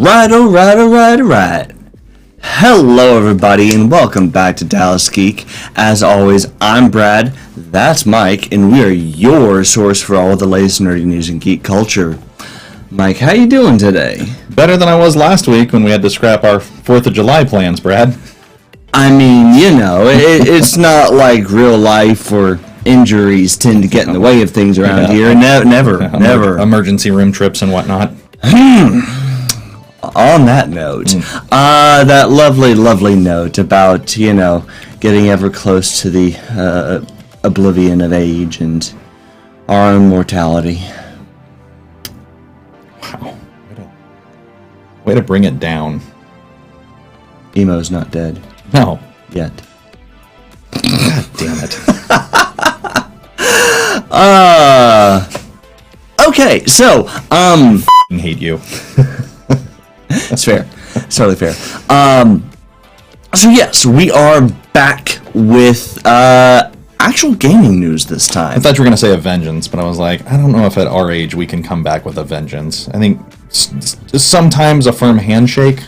Alright. Hello, everybody, and welcome back to Dallas Geek. As always, I'm Brad, that's Mike, and we are your source for all of the latest nerdy news and geek culture. Mike, how you doing today? Better than I was last week when we had to scrap our 4th of July plans, Brad. I mean, you know, it's not like real life where injuries tend to get in the way of things around here. Never. Emergency room trips and whatnot. On that note, that lovely note about, you know, getting ever close to the oblivion of age and our own mortality. Wow. Way to bring it down. Emo's not dead. No. Yet. God damn it. Okay, so, I hate you. That's fair. It's totally fair. So yes, we are back with actual gaming news this time. I thought you were going to say a vengeance, but I was like, I don't know if at our age we can come back with a vengeance. I think sometimes a firm handshake.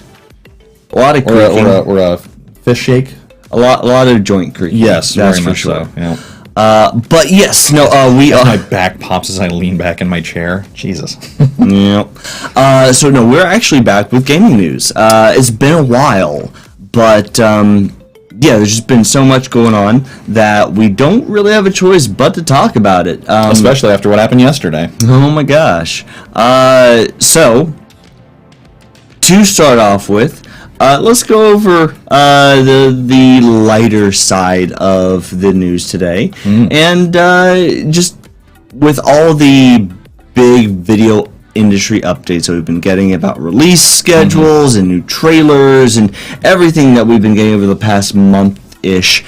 A lot of creaking. Or a fist shake. A lot of joint creaking. Yes, that's very for much sure. So. Yeah. But yes, no, we are. My back pops as I lean back in my chair. Jesus. Yep. So no, we're actually back with gaming news. It's been a while, but yeah, there's just been so much going on that we don't really have a choice but to talk about it. Especially after what happened yesterday. Oh my gosh. So to start off with, let's go over the lighter side of the news today, and just with all the big video industry updates that we've been getting about release schedules and new trailers and everything that we've been getting over the past month-ish.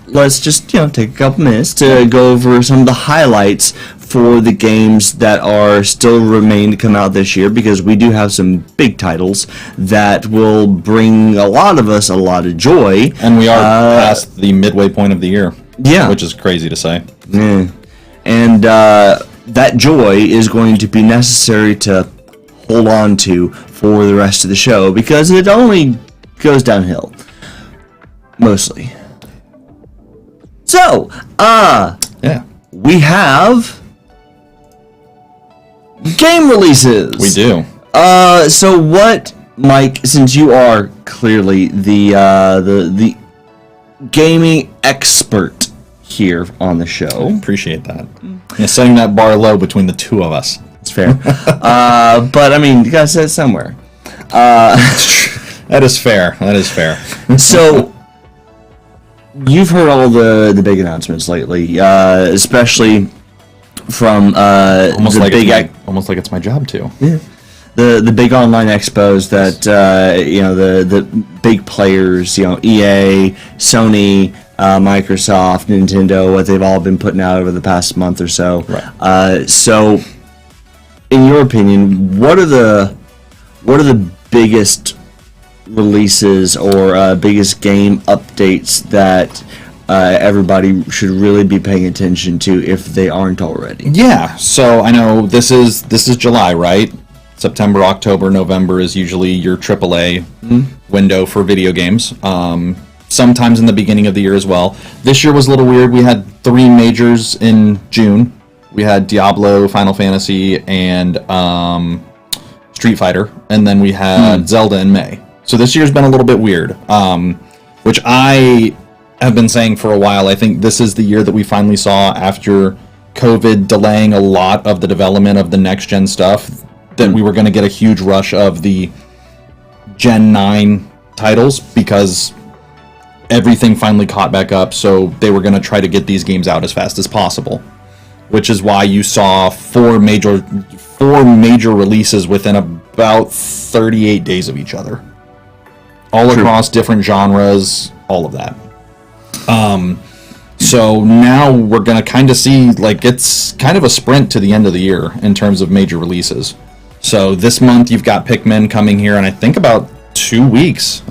Let's just, you know, take a couple minutes to go over some of the highlights for the games that are still remain to come out this year, because we do have some big titles that will bring a lot of us a lot of joy. And we are past the midway point of the year. Yeah. Which is crazy to say. Yeah. And that joy is going to be necessary to hold on to for the rest of the show, because it only goes downhill. Mostly. So, yeah, we have game releases. We do. So what, Mike, since you are clearly the gaming expert here on the show. Appreciate that. Yeah, setting that bar low between the two of us. It's fair. But I mean, you gotta set it somewhere. That is fair. So you've heard all the big announcements lately, especially from almost the like it's my job too. Yeah. The big online expos that you know, the big players, you know, EA, Sony, Microsoft, Nintendo, what they've all been putting out over the past month or so. Right. So, in your opinion, what are the biggest releases or biggest game updates that everybody should really be paying attention to if they aren't already? Yeah. So I know this is July, right? September, October, November is usually your AAA window for video games. Sometimes in the beginning of the year as well. This year was a little weird. We had 3 majors in June. We had Diablo, Final Fantasy, and Street Fighter, and then we had Zelda in May. So this year's been a little bit weird, which I have been saying for a while. I think this is the year that we finally saw, after COVID delaying a lot of the development of the next-gen stuff, that we were going to get a huge rush of the Gen 9 titles, because everything finally caught back up, so they were going to try to get these games out as fast as possible, which is why you saw 4 major releases within about 38 days of each other. All across different genres, all of that. So now we're going to kind of see, like, it's kind of a sprint to the end of the year in terms of major releases. So this month you've got Pikmin coming here in I think about 2 weeks.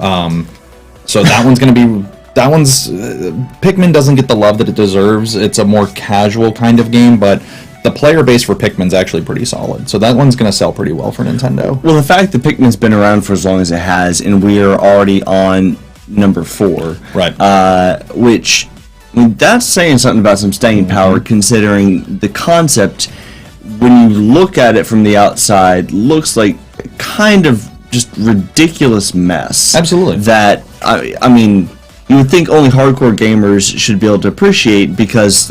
So that one's going to be... Pikmin doesn't get the love that it deserves. It's a more casual kind of game, but the player base for Pikmin's actually pretty solid. So that one's going to sell pretty well for Nintendo. Well, the fact that Pikmin's been around for as long as it has, and we are already on number 4, Right. Which, that's saying something about some staying power, considering the concept, when you look at it from the outside, looks like kind of just ridiculous mess. Absolutely. That, I mean, you would think only hardcore gamers should be able to appreciate, because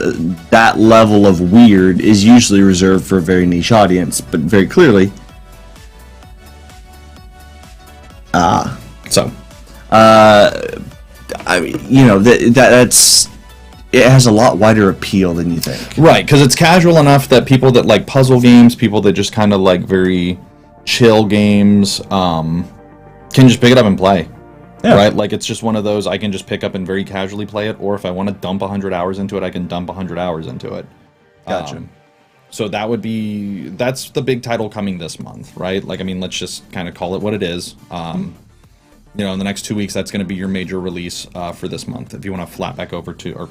that level of weird is usually reserved for a very niche audience, but very clearly. So, I mean, you know, that's it has a lot wider appeal than you think. right, because it's casual enough that people that like puzzle games, people that just kind of like very chill games, can just pick it up and play. Yeah. Right? Like, it's just one of those, I can just pick up and very casually play it, or if I want to dump 100 hours into it, I can dump 100 hours into it. Gotcha. So that's the big title coming this month, right? Like, I mean, let's just kind of call it what it is. You know, in the next 2 weeks, that's going to be your major release for this month. If you want to flip back over to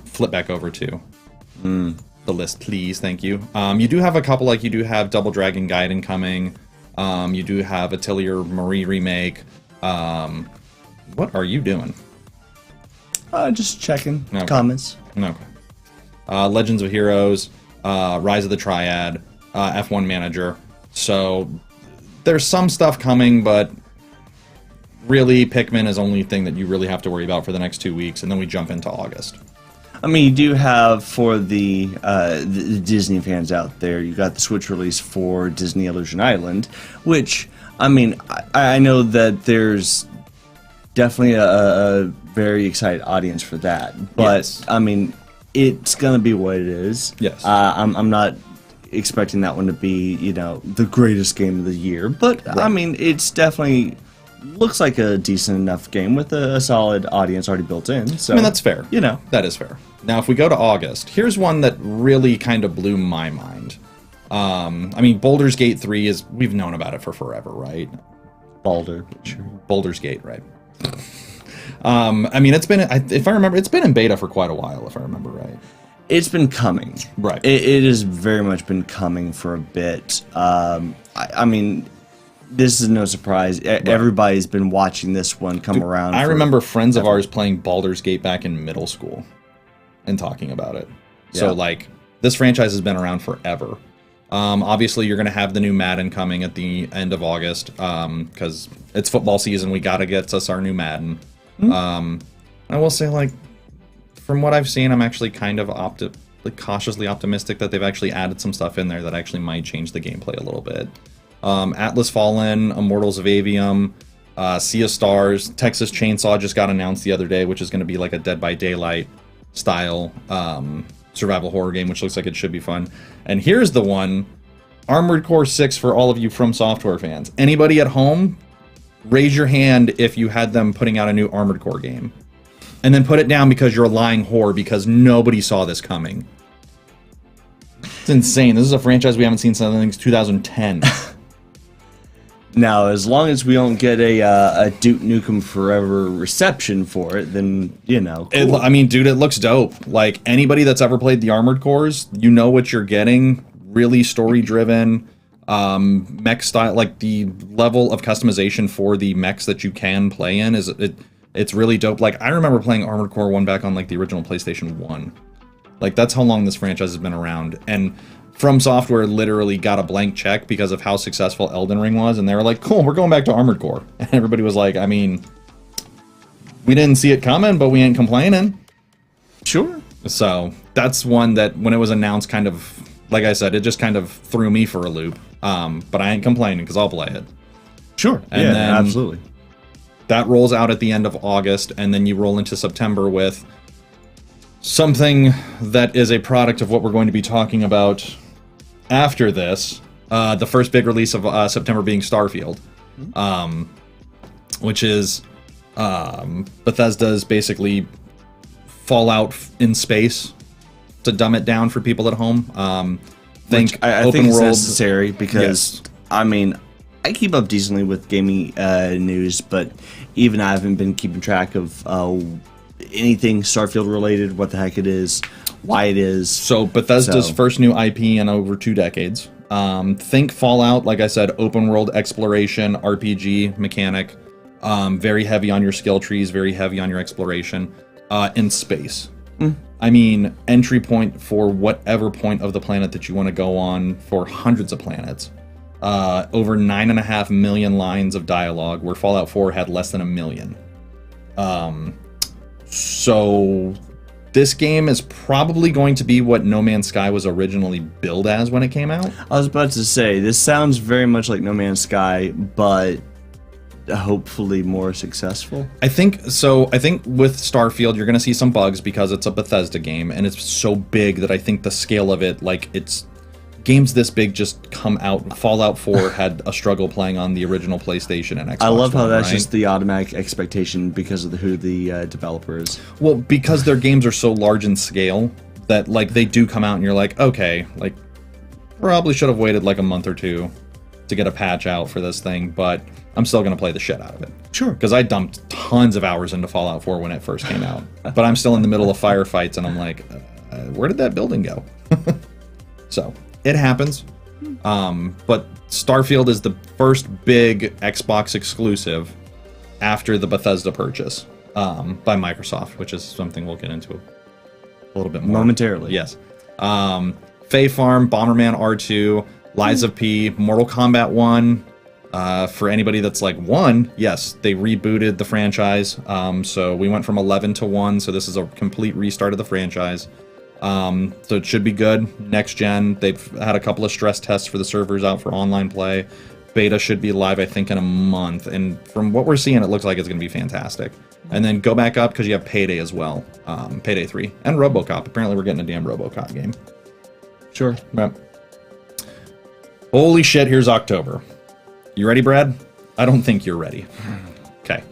the list, please. Thank you. You do have a couple, like you do have Double Dragon Gaiden coming. You do have Atelier Marie Remake. What are you doing? Just checking comments. Okay. Legends of Heroes, Rise of the Triad, F1 Manager. So there's some stuff coming, but really Pikmin is the only thing that you really have to worry about for the next 2 weeks, and then we jump into August. I mean, you do have, for the Disney fans out there, you got the Switch release for Disney Illusion Island, which, I mean, I know that there's definitely a very excited audience for that, but yes. I mean, it's gonna be what it is. Yes. I'm not expecting that one to be, you know, the greatest game of the year, but right. I mean, it's definitely looks like a decent enough game with a solid audience already built in. So I mean, that's fair. You know, that is fair. Now, if we go to August, here's one that really kind of blew my mind. I mean, Baldur's Gate 3 is, we've known about it for forever, right? Baldur's Gate, right? I mean, it's been, if I remember, it's been in beta for quite a while, if I remember right. It's been coming. Right. It has very much been coming for a bit. I mean, this is no surprise. Right. Everybody's been watching this one come around. I remember friends of ours playing Baldur's Gate back in middle school and talking about it. Yeah. So, like, this franchise has been around forever. Obviously, you're going to have the new Madden coming at the end of August because it's football season. We got to get us our new Madden. I will say, like, from what I've seen, I'm actually kind of cautiously optimistic that they've actually added some stuff in there that actually might change the gameplay a little bit. Atlas Fallen, Immortals of Avium, Sea of Stars, Texas Chainsaw just got announced the other day, which is going to be like a Dead by Daylight style survival horror game, which looks like it should be fun. And here's the one, Armored Core 6 for all of you From Software fans. Anybody at home, raise your hand if you had them putting out a new Armored Core game. And then put it down because you're a lying whore because nobody saw this coming. It's insane. This is a franchise we haven't seen since 2010. Now, as long as we don't get a Duke Nukem Forever reception for it, then, you know, cool. I mean, dude, it looks dope. Like, anybody that's ever played the Armored Cores, you know what you're getting. Really story-driven, mech style. Like, the level of customization for the mechs that you can play in it's really dope. Like, I remember playing Armored Core 1 back on, like, the original PlayStation 1. Like, that's how long this franchise has been around. And From Software literally got a blank check because of how successful Elden Ring was, and they were like, cool, we're going back to Armored Core. And everybody was like, I mean, we didn't see it coming, but we ain't complaining. Sure. So, that's one that, when it was announced, kind of, like I said, it just kind of threw me for a loop. But I ain't complaining, because I'll play it. Sure. And yeah, then absolutely. That rolls out at the end of August, and then you roll into September with something that is a product of what we're going to be talking about after this. The first big release of September being Starfield, which is Bethesda's basically Fallout in space, to dumb it down for people at home. I think it's necessary because, yes. I mean, I keep up decently with gaming news, but even I haven't been keeping track of anything Starfield related, what the heck it is, why it is. So Bethesda's first new IP in over 2 decades. Think Fallout, like I said, open world exploration, RPG mechanic, very heavy on your skill trees, very heavy on your exploration, in space. I mean, entry point for whatever point of the planet that you want to go on for hundreds of planets. Over 9.5 million lines of dialogue, where Fallout 4 had less than 1 million. So this game is probably going to be what No Man's Sky was originally billed as when it came out. I was about to say, this sounds very much like No Man's Sky, but hopefully more successful. I think with Starfield, you're going to see some bugs because it's a Bethesda game, and it's so big that I think the scale of it, like, it's games this big just come out. Fallout 4 had a struggle playing on the original PlayStation and Xbox. I love how that's right? just the automatic expectation because of who the developer is. Well, because their games are so large in scale that, like, they do come out and you're like, okay, like, probably should have waited like a month or two to get a patch out for this thing, but I'm still going to play the shit out of it. Sure. Because I dumped tons of hours into Fallout 4 when it first came out. But I'm still in the middle of firefights, and I'm like, where did that building go? So, it happens. But Starfield is the first big Xbox exclusive after the Bethesda purchase by Microsoft, which is something we'll get into a little bit more. Momentarily. Yes. Fae Farm, Bomberman R2, Lies of P, Mortal Kombat 1. For anybody that's like 1, yes, they rebooted the franchise. So we went from 11 to 1, so this is a complete restart of the franchise. So it should be good. Next gen, they've had a couple of stress tests for the servers out for online play. Beta should be live, I think, in a month. And from what we're seeing, it looks like it's going to be fantastic. And then go back up because you have Payday as well. Payday 3. And RoboCop. Apparently we're getting a damn RoboCop game. Sure. Yep. Holy shit, here's October. You ready, Brad? I don't think you're ready. Okay.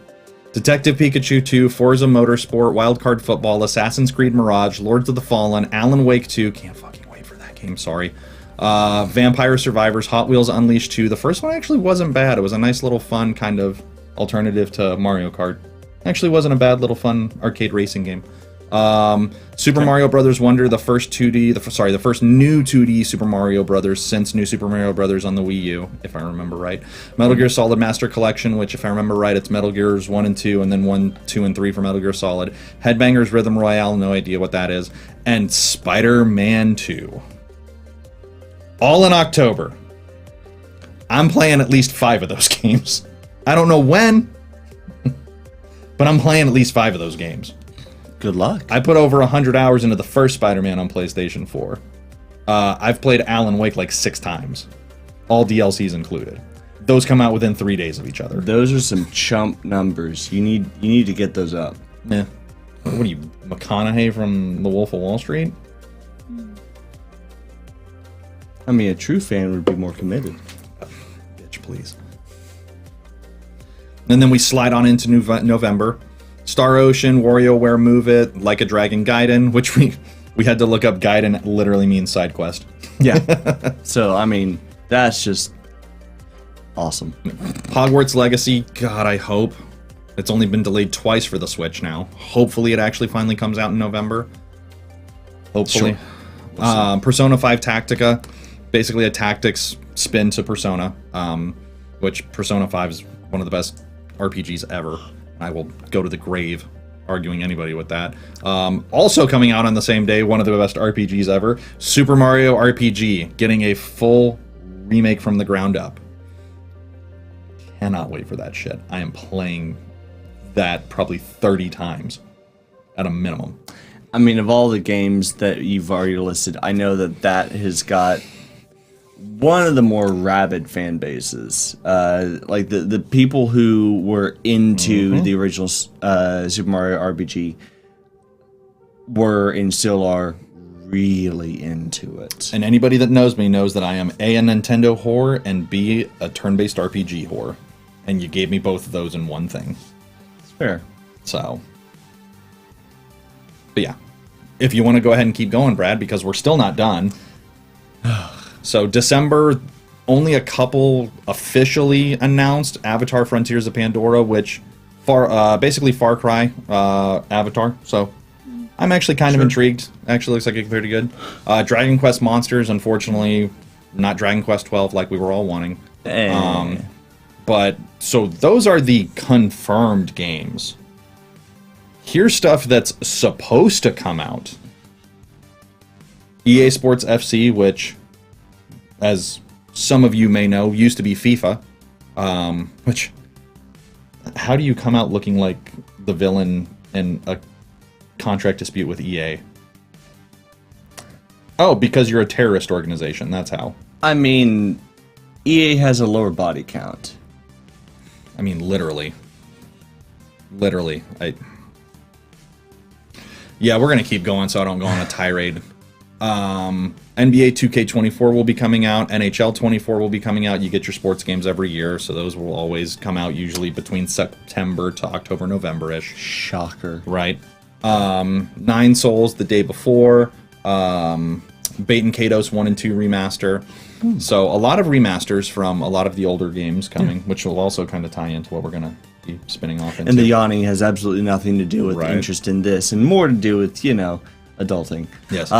Detective Pikachu 2, Forza Motorsport, Wildcard Football, Assassin's Creed Mirage, Lords of the Fallen, Alan Wake 2, can't fucking wait for that game, sorry. Vampire Survivors, Hot Wheels Unleashed 2. The first one actually wasn't bad. It was a nice little fun kind of alternative to Mario Kart. Actually wasn't a bad little fun arcade racing game. Super Mario Brothers Wonder, the first new 2D Super Mario Brothers since New Super Mario Brothers on the Wii U, if I remember right. Metal Gear Solid Master Collection, which if I remember right, it's Metal Gears 1 and 2, and then 1, 2, and 3 for Metal Gear Solid. Headbangers Rhythm Royale, no idea what that is. And Spider-Man 2. All in October. I'm playing at least 5 of those games. I don't know when, but I'm playing at least 5 of those games. Good luck. I put over 100 hours into the first Spider-Man on PlayStation 4. I've played Alan Wake like 6 times. All DLCs included. Those come out within 3 days of each other. Those are some chump numbers. You need to get those up. Yeah. What are you, McConaughey from The Wolf of Wall Street? I mean, a true fan would be more committed. Bitch, please. And then we slide on into November. Star Ocean, WarioWare Move It, Like a Dragon Gaiden, which we had to look up. Gaiden literally means side quest. Yeah. So, I mean, that's just awesome. Hogwarts Legacy, God, I hope. It's only been delayed twice for the Switch now. Hopefully it actually finally comes out in November. Hopefully. Sure. Persona 5 Tactica, basically a tactics spin to Persona, which Persona 5 is one of the best RPGs ever. I will go to the grave arguing anybody with that. Also coming out on the same day, one of the best RPGs ever, Super Mario RPG, getting a full remake from the ground up. Cannot wait for that shit. I am playing that probably 30 times at a minimum. I mean, of all the games that you've already listed, I know that has got one of the more rabid fan bases. Like the people who were into the original Super Mario RPG were and still are really into it. And anybody that knows me knows that I am A, a Nintendo whore, and B, a turn-based RPG whore. And you gave me both of those in one thing. It's fair. So, but yeah. If you want to go ahead and keep going, Brad, because we're still not done. So December, only a couple officially announced. Avatar Frontiers of Pandora, which Basically Far Cry, Avatar. So I'm actually kind of intrigued. Actually looks like it's pretty good. Dragon Quest Monsters, unfortunately, not Dragon Quest 12 like we were all wanting. But so those are the confirmed games. Here's stuff that's supposed to come out. EA Sports FC, which, as some of you may know, used to be FIFA. Which, how do you come out looking like the villain in a contract dispute with EA? Oh, because you're a terrorist organization. That's how. I mean, EA has a lower body count. I mean, literally. Literally. Yeah, we're going to keep going so I don't go on a tirade. NBA 2K24 will be coming out. NHL 24 will be coming out. You get your sports games every year, so those will always come out usually between September to October, November-ish. Shocker. Right. Nine Souls the day before. Bait and Kados 1 and 2 remaster. So a lot of remasters from a lot of the older games coming, which will also kind of tie into what we're going to be spinning off into. And the yawning has absolutely nothing to do with Right. interest in this, and more to do with, adulting. Yes.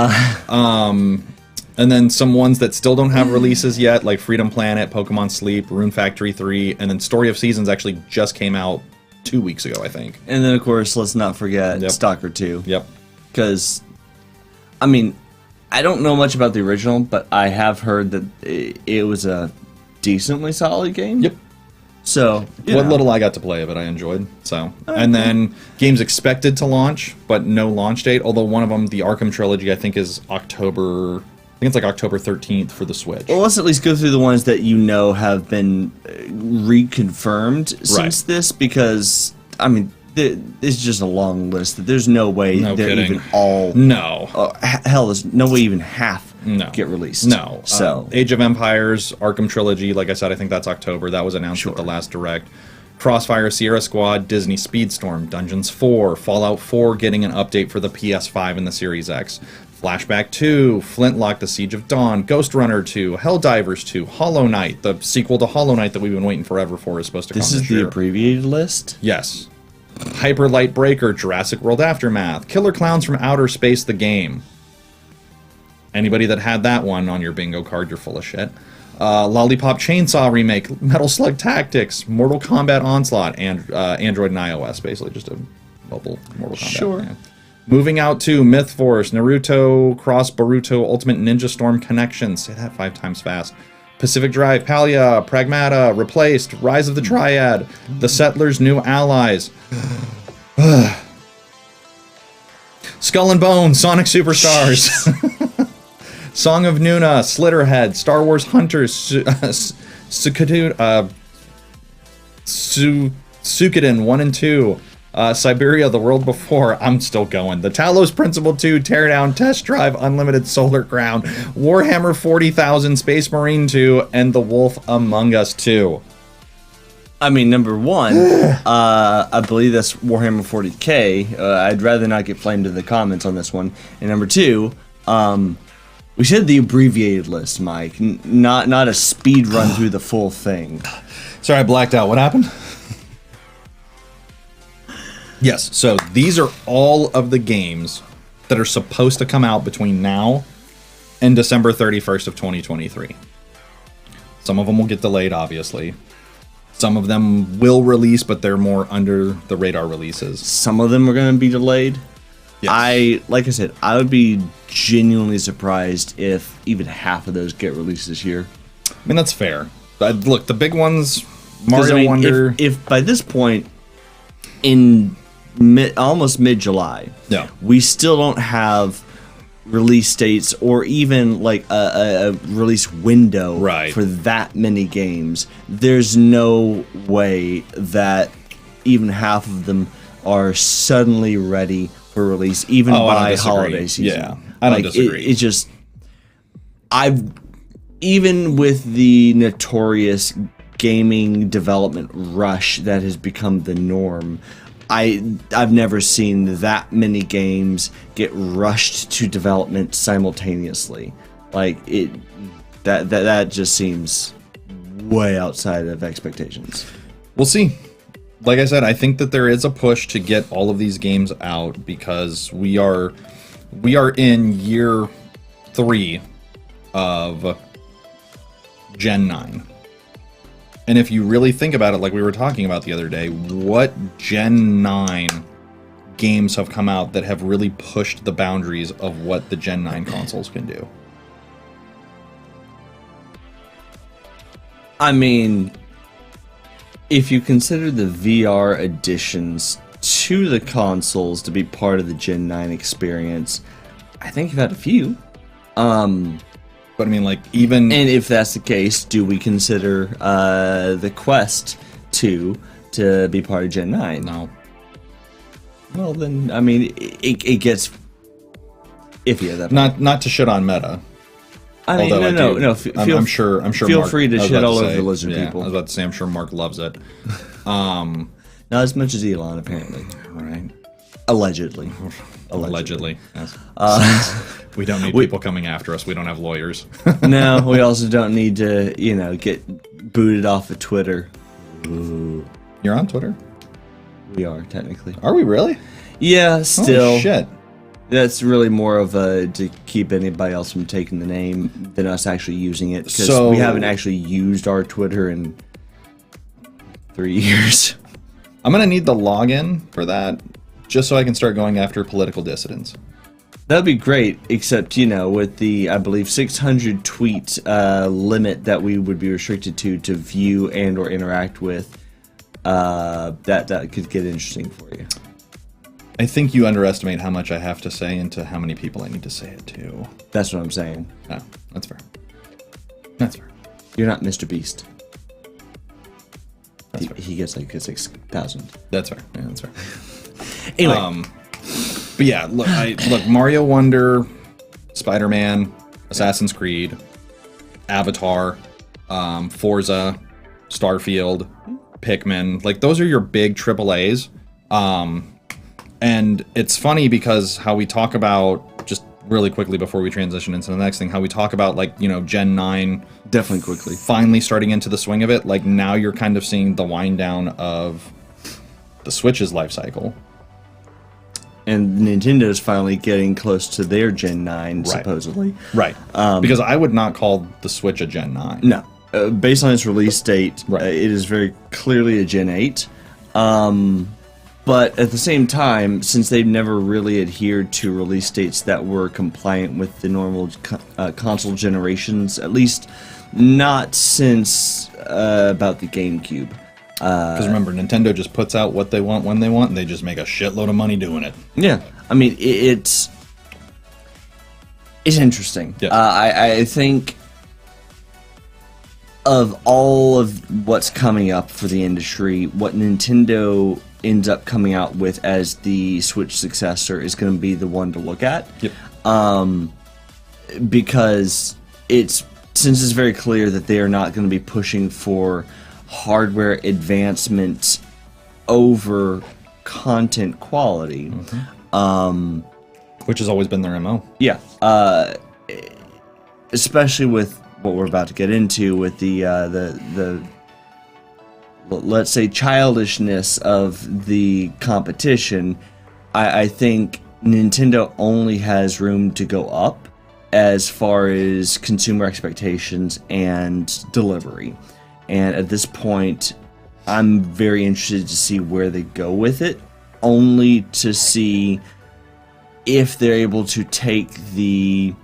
And then some ones that still don't have releases yet, like Freedom Planet, Pokemon Sleep, Rune Factory 3, and then Story of Seasons actually just came out 2 weeks ago, I think. And then, of course, let's not forget Yep. Stalker 2. Yep. Because, I mean, I don't know much about the original, but I have heard that it was a decently solid game. Yep. So, What little I got to play of it, I enjoyed. So, and then games expected to launch, but no launch date. Although one of them, the Arkham trilogy, I think is October. I think it's like October 13th for the Switch. Well, let's at least go through the ones that have been reconfirmed since this, because I mean, it's just a long list. There's no way No they're kidding. even all. No. Hell, there's no way even half No. get released. No. So Age of Empires, Arkham Trilogy, like I said, I think that's October. That was announced at the last Direct. Crossfire, Sierra Squad, Disney Speedstorm, Dungeons 4, Fallout 4 getting an update for the PS5 and the Series X. Flashback 2, Flintlock, The Siege of Dawn, Ghost Runner 2, Helldivers 2, Hollow Knight, the sequel to Hollow Knight that we've been waiting forever for is supposed to come this this is the year. abbreviated list. Yes. Hyper Light Breaker, Jurassic World Aftermath, Killer Clowns from Outer Space, the game. Anybody that had that one on your bingo card, you're full of shit. Lollipop Chainsaw Remake, Metal Slug Tactics, Mortal Kombat Onslaught, and Android and iOS, basically just a mobile Mortal Kombat. Sure. Yeah. Moving out to Myth Force, Naruto Cross Boruto Ultimate Ninja Storm Connections. Say that 5 times fast. Pacific Drive, Palia, Pragmata, Replaced, Rise of the Triad, The Settlers' New Allies. Skull and Bones, Sonic Superstars. Song of Nuna, Slitterhead, Star Wars Hunters, Suikoden 1 and 2, Siberia, The World Before, I'm still going. The Talos Principle 2, Teardown, Test Drive, Unlimited Solar Ground, Warhammer 40,000, Space Marine 2, and The Wolf Among Us 2. I mean, number one, I believe that's Warhammer 40K. I'd rather not get flamed in the comments on this one. And number two, we said the abbreviated list, Mike, not a speed run through the full thing. Sorry, I blacked out. What happened? Yes, so these are all of the games that are supposed to come out between now and December 31st of 2023. Some of them will get delayed, obviously. Some of them will release, but they're more under the radar releases. Some of them are going to be delayed. Yes. Like I said, I would be genuinely surprised if even half of those get released this year. I mean, that's fair. Look, the big ones, 'Cause, Mario I mean, Wonder. If by this point, in almost mid-July, Yeah. we still don't have release dates or even like a release window Right. for that many games, there's no way that even half of them are suddenly ready for release, even Oh, I don't by disagree. holiday season. Yeah, I don't disagree. It's just, even with the notorious gaming development rush that has become the norm, I've never seen that many games get rushed to development simultaneously. Like that just seems way outside of expectations. We'll see. like I said, I think that there is a push to get all of these games out because we are in year 3 of Gen 9. And if you really think about it, like we were talking about the other day, what Gen 9 games have come out that have really pushed the boundaries of what the Gen 9 consoles can do? I mean, if you consider the VR additions to the consoles to be part of the Gen 9 experience, I think you've had a few. But I mean, like, even... And if that's the case, do we consider the Quest 2 to be part of Gen 9? No. Well, then, I mean, it gets iffy at that point. Not to shit on Meta. I mean, no. I'm sure. Feel Mark, free to shit all over the lizard people. I was about to say, I'm sure Mark loves it. Not as much as Elon, apparently. Right. Allegedly. Yes. We don't need people coming after us. We don't have lawyers. No, we also don't need to, get booted off of Twitter. Ooh. You're on Twitter? We are, technically. Are we really? Yeah, still. Oh, shit. That's really more of to keep anybody else from taking the name than us actually using it. Because we haven't actually used our Twitter in 3 years. I'm going to need the login for that, just so I can start going after political dissidents. That'd be great, except, with the, I believe, 600 tweet limit that we would be restricted to view and or interact with, that could get interesting for you. I think you underestimate how much I have to say into how many people I need to say it to. That's what I'm saying. No, that's fair. That's fair. You're not Mr. Beast. That's fair. He gets like 6,000. That's fair. Yeah, that's fair. Anyway. But yeah, look, Mario Wonder, Spider-Man, Assassin's Creed, Avatar, Forza, Starfield, Pikmin, like those are your big AAAs. And it's funny because how we talk about, just really quickly before we transition into the next thing, how we talk about Gen 9 definitely quickly finally starting into the swing of it. Like now you're kind of seeing the wind down of the Switch's life cycle. And Nintendo's finally getting close to their Gen 9, supposedly. Right. Because I would not call the Switch a Gen 9. No. Based on its release date, it is very clearly a Gen 8. But at the same time, since they've never really adhered to release dates that were compliant with the normal console generations, at least not since about the GameCube. Because remember, Nintendo just puts out what they want when they want, and they just make a shitload of money doing it. Yeah, I mean, it's interesting. Yeah. I think of all of what's coming up for the industry, what Nintendo ends up coming out with as the Switch successor is going to be the one to look at. Yep. Because since it's very clear that they are not going to be pushing for hardware advancements over content quality. Mm-hmm. Which has always been their MO. Yeah. Especially with what we're about to get into with the let's say childishness of the competition. I think Nintendo only has room to go up as far as consumer expectations and delivery. And at this point, I'm very interested to see where they go with it, only to see if they're able to take the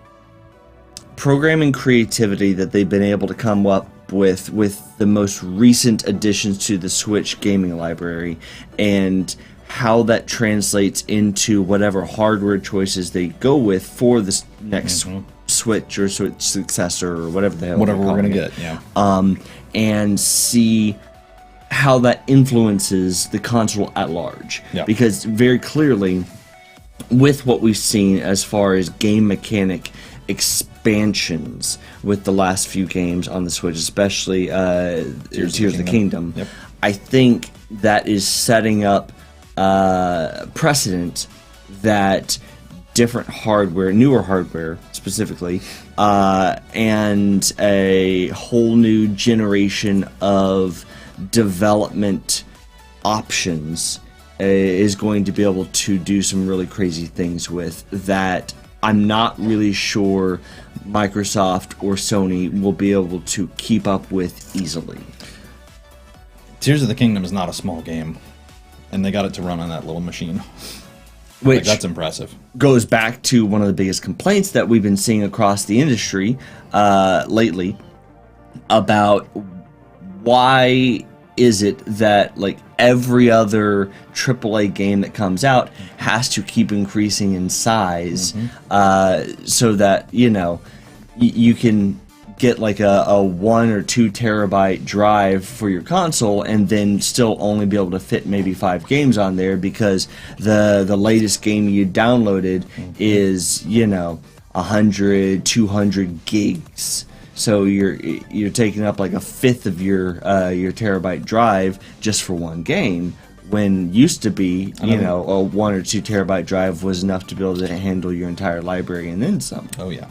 programming creativity that they've been able to come up with the most recent additions to the Switch gaming library, and how that translates into whatever hardware choices they go with for this next Switch or Switch successor or whatever the hell we're gonna get. Yeah. And see how that influences the console at large. Yeah. Because very clearly, with what we've seen as far as game mechanic expansions with the last few games on the Switch, especially Tears of the Kingdom, Yep. I think that is setting up precedent that different hardware, newer hardware specifically, and a whole new generation of development options is going to be able to do some really crazy things with that I'm not really sure Microsoft or Sony will be able to keep up with easily. Tears of the Kingdom is not a small game, and they got it to run on that little machine. Which that's impressive. Goes back to one of the biggest complaints that we've been seeing across the industry lately about why is it that like every other AAA game that comes out has to keep increasing in size so that, you know, you can get like a 1 or 2 terabyte drive for your console and then still only be able to fit maybe 5 games on there because the latest game you downloaded is, you know, 100, 200 gigs. So you're taking up like a fifth of your terabyte drive just for one game, when used to be, you know, a 1 or 2 terabyte drive was enough to be able to handle your entire library and then some. Oh yeah,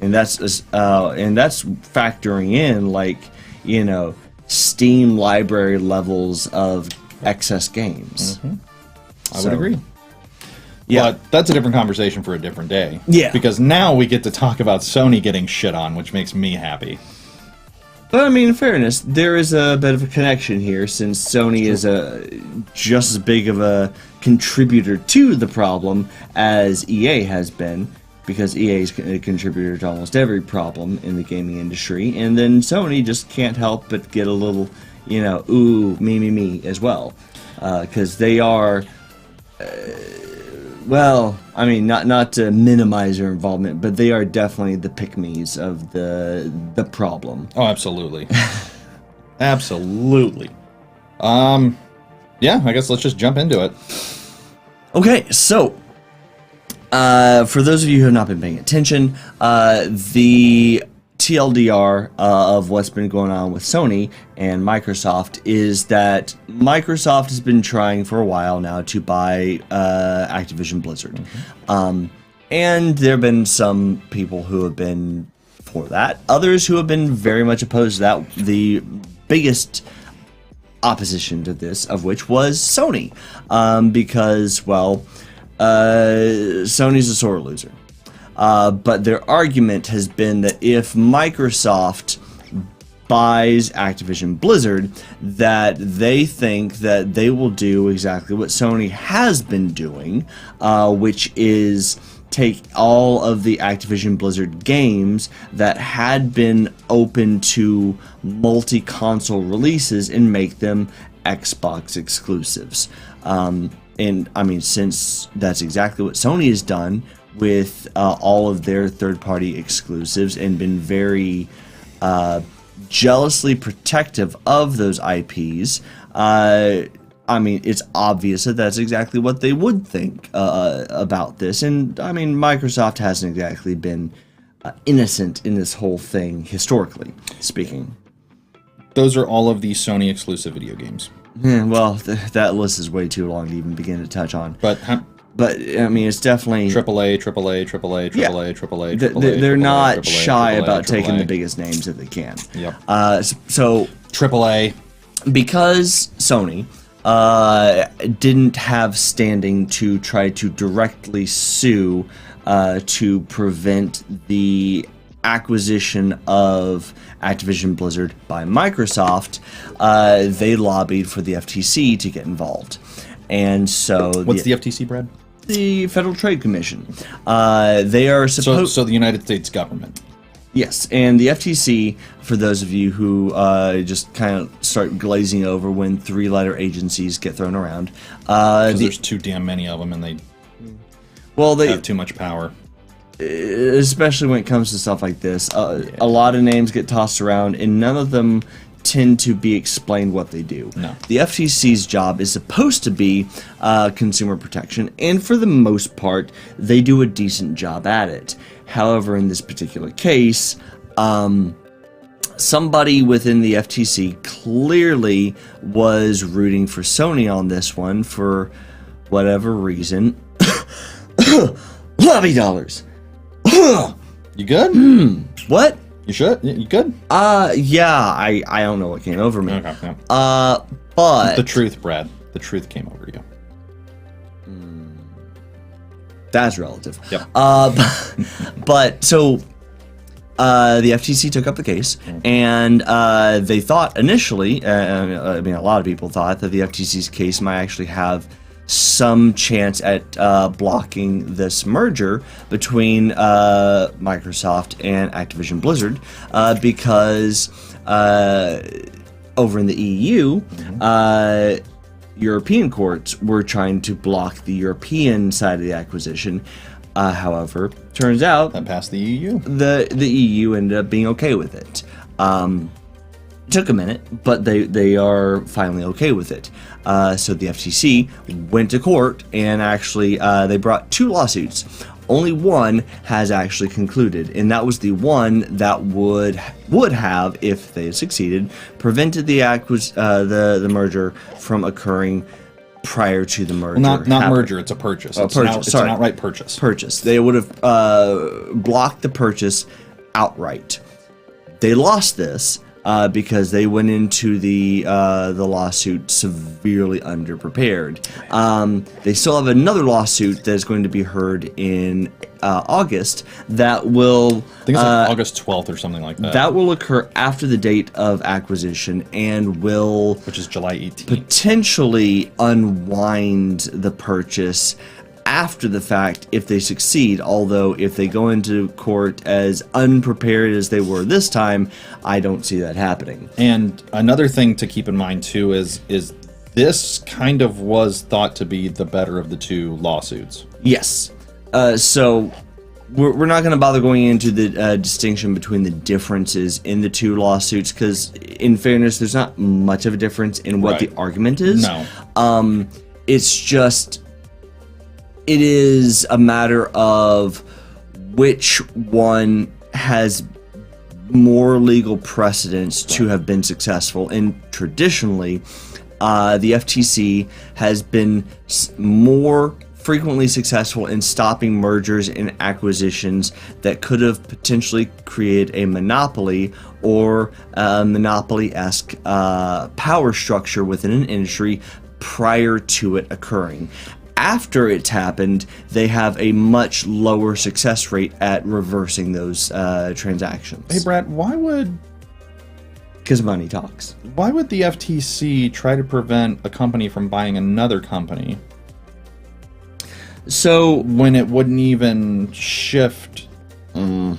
and that's factoring in like, you know, Steam library levels of excess games. I would agree. Yeah, but that's a different conversation for a different day. Yeah. Because now we get to talk about Sony getting shit on, which makes me happy. But I mean, in fairness, there is a bit of a connection here, since Sony is just as big of a contributor to the problem as EA has been, because EA is a contributor to almost every problem in the gaming industry, and then Sony just can't help but get a little, you know, ooh, me as well, because they are... well, I mean, not to minimize their involvement, but they are definitely the pick-me's of the problem. Oh, absolutely. Absolutely. Yeah, I guess let's just jump into it. Okay, so, for those of you who have not been paying attention, the TLDR of what's been going on with Sony and Microsoft is that Microsoft has been trying for a while now to buy Activision Blizzard. And there have been some people who have been for that, others who have been very much opposed to that. The biggest opposition to this of which was Sony, because, well, Sony's a sore loser. But their argument has been that if Microsoft buys Activision Blizzard, that they think that they will do exactly what Sony has been doing, which is take all of the Activision Blizzard games that had been open to multi-console releases and make them Xbox exclusives. And I mean, since that's exactly what Sony has done with all of their third-party exclusives and been very jealously protective of those IPs, I mean, it's obvious that that's exactly what they would think about this. And I mean, Microsoft hasn't exactly been innocent in this whole thing, historically speaking. Those are all of the Sony exclusive video games. Yeah, well, that list is way too long to even begin to touch on. But I mean, it's definitely AAA. They're not shy about taking the biggest names that they can. Yep. So AAA, because Sony didn't have standing to try to directly sue to prevent the acquisition of Activision Blizzard by Microsoft, they lobbied for the FTC to get involved. And so what's the FTC, Brad? The Federal Trade Commission. They are supposed... So the United States government. Yes, and the FTC, for those of you who just kind of start glazing over when 3-letter agencies get thrown around. Because there's too damn many of them and they have too much power. Especially when it comes to stuff like this. A lot of names get tossed around and none of them tend to be explained what they do. No. The FTC's job is supposed to be consumer protection, and for the most part, they do a decent job at it. However, in this particular case, somebody within the FTC clearly was rooting for Sony on this one for whatever reason. Lobby dollars. You good? What? You should? You good? Yeah, I don't know what came over me. Okay, yeah. But the truth, Brad, the truth came over you. That's relative. Yep. But so the FTC took up the case, and they thought initially, I mean, a lot of people thought that the FTC's case might actually have some chance at blocking this merger between Microsoft and Activision Blizzard, because over in the EU, European courts were trying to block the European side of the acquisition. However, turns out That passed the EU. the EU ended up being okay with it. Took a minute, but they are finally okay with it. So the FTC went to court, and actually they brought 2 lawsuits. Only one has actually concluded, and that was the one that would have, if they had succeeded, prevented the merger from occurring prior to the merger. Well, not merger, it's a purchase. It's an outright purchase. Purchase. They would have blocked the purchase outright. They lost this because they went into the lawsuit severely underprepared. They still have another lawsuit that is going to be heard in August that will... I think it's like August 12th or something like that. That will occur after the date of acquisition and will... Which is July 18th. Potentially unwind the purchase after the fact if they succeed, although if they go into court as unprepared as they were this time, I don't see that happening. And another thing to keep in mind too is this kind of was thought to be the better of the 2 lawsuits. Yes. So we're not going to bother going into the distinction between the differences in the 2 lawsuits, because in fairness, there's not much of a difference in what the argument is. No. It's just... It is a matter of which one has more legal precedence to have been successful. And traditionally, the FTC has been more frequently successful in stopping mergers and acquisitions that could have potentially created a monopoly or a monopoly-esque power structure within an industry prior to it occurring. After it's happened, they have a much lower success rate at reversing those transactions. Hey, Brad, because money talks. Why would the FTC try to prevent a company from buying another company? So when it wouldn't even shift the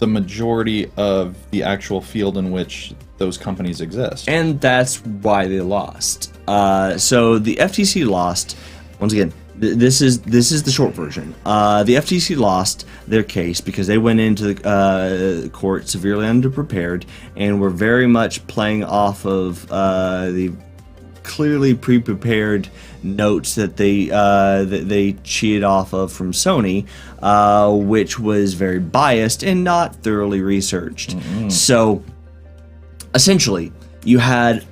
majority of the actual field in which those companies exist. And that's why they lost. So the FTC lost. Once again, this is the short version. The FTC lost their case because they went into the court severely underprepared and were very much playing off of the clearly pre-prepared notes that they cheated off of from Sony, which was very biased and not thoroughly researched. So essentially, you had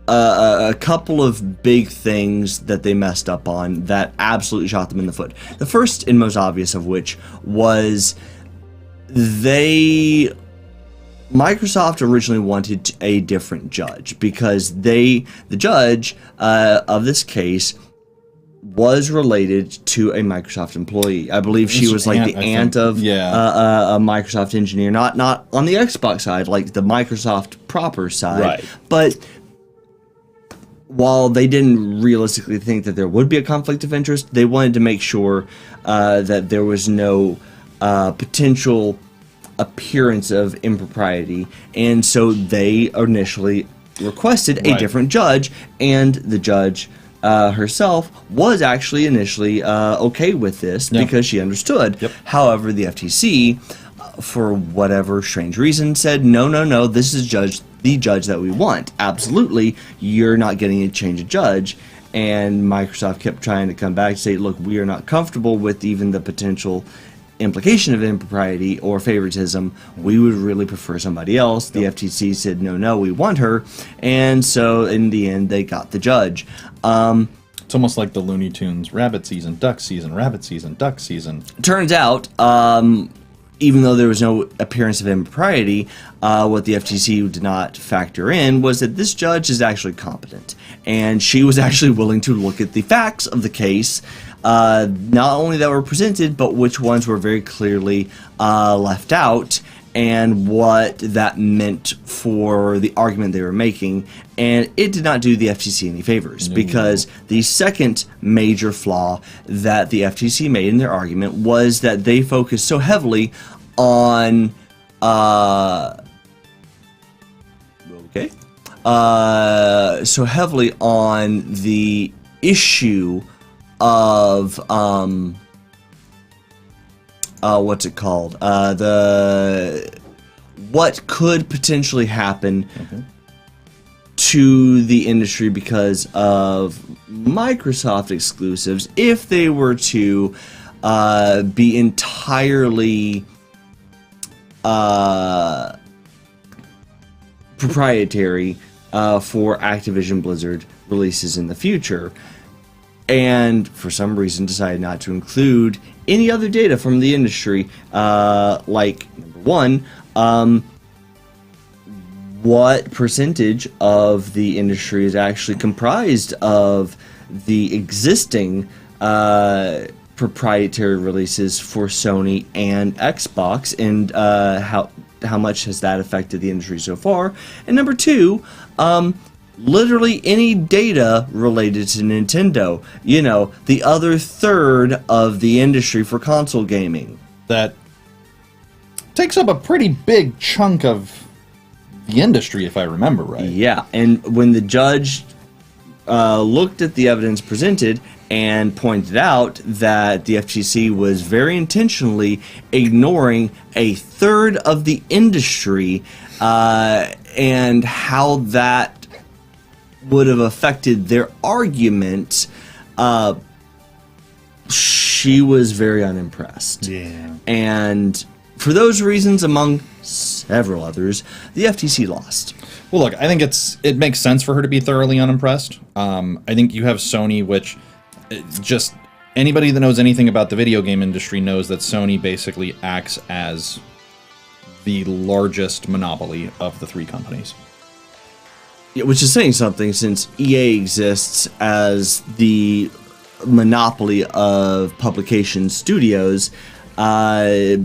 a couple of big things that they messed up on that absolutely shot them in the foot. The first and most obvious of which was Microsoft originally wanted a different judge because the judge of this case was related to a Microsoft employee. I believe she was like the aunt of a Microsoft engineer, not on the Xbox side, like the Microsoft proper side. Right. But while they didn't realistically think that there would be a conflict of interest, they wanted to make sure that there was no potential appearance of impropriety, and so they initially requested a different judge, and the judge herself was actually initially okay with this because she understood. However, the FTC, for whatever strange reason, said no, this is the judge that we want. Absolutely, you're not getting a change of judge. And Microsoft kept trying to come back and say, look, we are not comfortable with even the potential implication of impropriety or favoritism. We would really prefer somebody else. The FTC said, no, we want her. And so in the end, they got the judge. It's almost like the Looney Tunes rabbit season, duck season, rabbit season, duck season. Turns out, even though there was no appearance of impropriety, what the FTC did not factor in was that this judge is actually competent. And she was actually willing to look at the facts of the case, not only that were presented, but which ones were very clearly left out, and what that meant for the argument they were making. And it did not do the FTC any favors, because the second major flaw that the FTC made in their argument was that they focused so heavily on so heavily on the issue of what's it called? What could potentially happen to the industry because of Microsoft exclusives if they were to be entirely proprietary for Activision Blizzard releases in the future. And for some reason decided not to include any other data from the industry, like, number one, what percentage of the industry is actually comprised of the existing proprietary releases for Sony and Xbox, and how much has that affected the industry so far? And number two, literally any data related to Nintendo, you know, the other third of the industry for console gaming. That takes up a pretty big chunk of the industry, if I remember right. Yeah, and when the judge looked at the evidence presented and pointed out that the FTC was very intentionally ignoring a third of the industry, and how that would have affected their argument, she was very unimpressed. Yeah. And for those reasons, among several others, the FTC lost. Well, look, I think it makes sense for her to be thoroughly unimpressed. I think you have Sony, which just anybody that knows anything about the video game industry knows that Sony basically acts as the largest monopoly of the three companies. Yeah, which is saying something, since EA exists as the monopoly of publication studios, but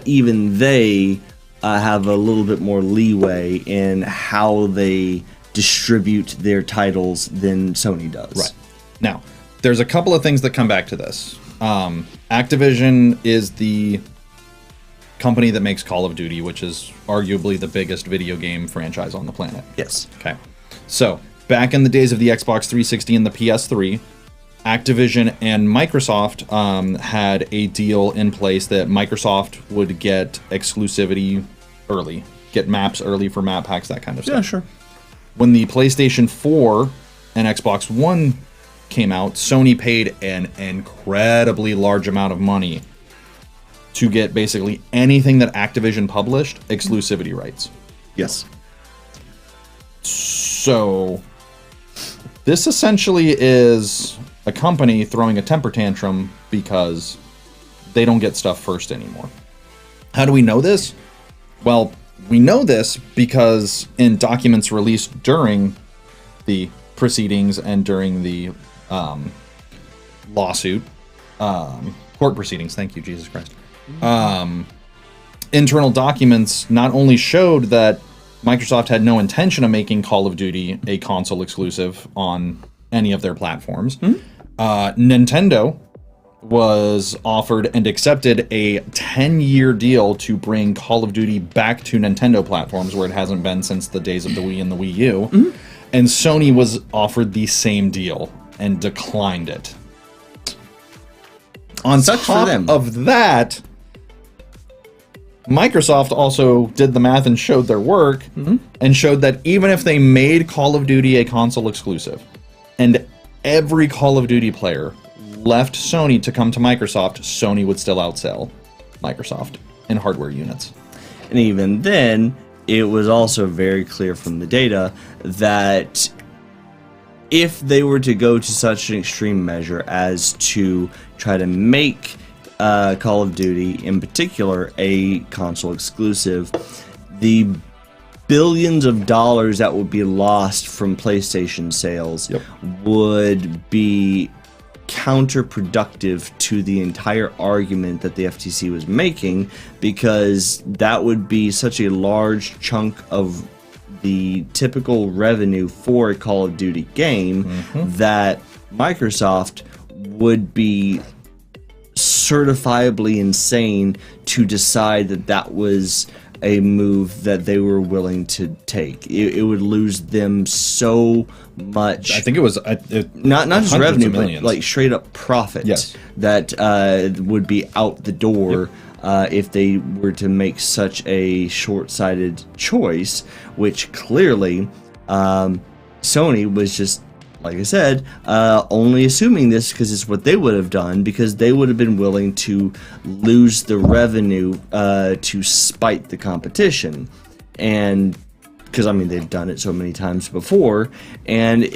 even they have a little bit more leeway in how they distribute their titles than Sony does. Right. Now, there's a couple of things that come back to this. Activision is the company that makes Call of Duty, which is arguably the biggest video game franchise on the planet. Yes. Okay. So, back in the days of the Xbox 360 and the PS3, Activision and Microsoft had a deal in place that Microsoft would get exclusivity early, get maps early for map packs, that kind of stuff. Yeah, sure. When the PlayStation 4 and Xbox One came out, Sony paid an incredibly large amount of money to get basically anything that Activision published exclusivity rights. Yes. So this essentially is a company throwing a temper tantrum because they don't get stuff first anymore. How do we know this? Well, we know this because in documents released during the proceedings and during the lawsuit, court proceedings, thank you, Jesus Christ. Internal documents not only showed that Microsoft had no intention of making Call of Duty a console exclusive on any of their platforms. Nintendo was offered and accepted a 10-year deal to bring Call of Duty back to Nintendo platforms, where it hasn't been since the days of the Wii and the Wii U. And Sony was offered the same deal and declined it. On top of that, Microsoft also did the math and showed their work, and showed that even if they made Call of Duty a console exclusive, and every Call of Duty player left Sony to come to Microsoft, Sony would still outsell Microsoft in hardware units. And even then, it was also very clear from the data that if they were to go to such an extreme measure as to try to make Call of Duty, in particular, a console exclusive, the billions of dollars that would be lost from PlayStation sales would be counterproductive to the entire argument that the FTC was making, because that would be such a large chunk of the typical revenue for a Call of Duty game that Microsoft would be certifiably insane to decide that that was a move that they were willing to take. It would lose them so much. I think it was not just revenue, millions. but like straight up profit that would be out the door if they were to make such a short-sighted choice, which clearly Sony was just, like I said, only assuming this because it's what they would have done, because they would have been willing to lose the revenue to spite the competition. And because, I mean, they've done it so many times before, and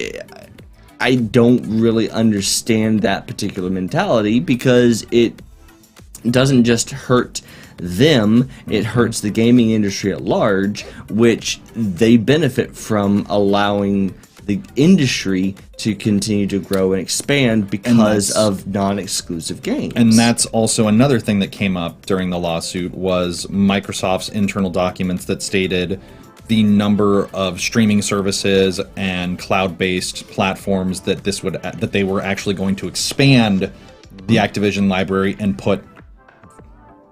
I don't really understand that particular mentality, because it doesn't just hurt them, it hurts the gaming industry at large, which they benefit from allowing the industry to continue to grow and expand because of non-exclusive games. And that's also another thing that came up during the lawsuit, was Microsoft's internal documents that stated the number of streaming services and cloud-based platforms that they were actually going to expand the Activision library and put